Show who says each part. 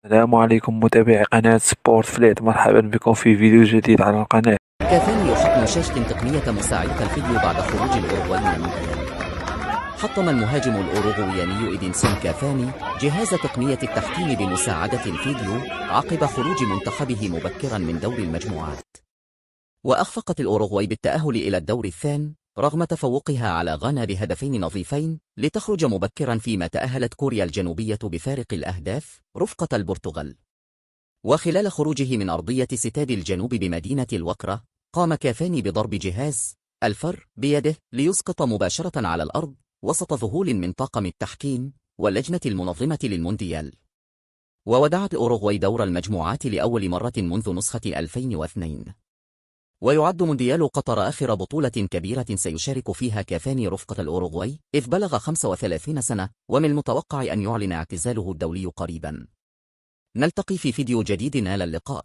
Speaker 1: السلام عليكم متابعي قناة سبورت فليت، مرحبا بكم في فيديو جديد على القناة.
Speaker 2: كافاني يحطم شاشة تقنية مساعدة الفيديو بعد خروج الأوروغواي من المونديال. حطم المهاجم الأوروغوياني إدينسون كافاني جهاز تقنية التحكيم بمساعدة الفيديو عقب خروج منتخبه مبكرا من دور المجموعات. وأخفقت الأوروغواي بالتأهل إلى الدور الثاني رغم تفوقها على غانا بهدفين نظيفين لتخرج مبكرا، فيما تأهلت كوريا الجنوبية بفارق الأهداف رفقة البرتغال. وخلال خروجه من أرضية استاد الجنوب بمدينة الوكرة، قام كافاني بضرب جهاز الفر بيده ليسقط مباشرة على الأرض وسط ذهول من طاقم التحكيم واللجنة المنظمة للمونديال. وودعت أوروغواي دور المجموعات لأول مرة منذ نسخة 2002. ويعد مونديال قطر آخر بطولة كبيرة سيشارك فيها كافاني رفقة الأوروغواي، إذ بلغ 35 سنة، ومن المتوقع أن يعلن اعتزاله الدولي قريبا. نلتقي في فيديو جديد، إلى اللقاء.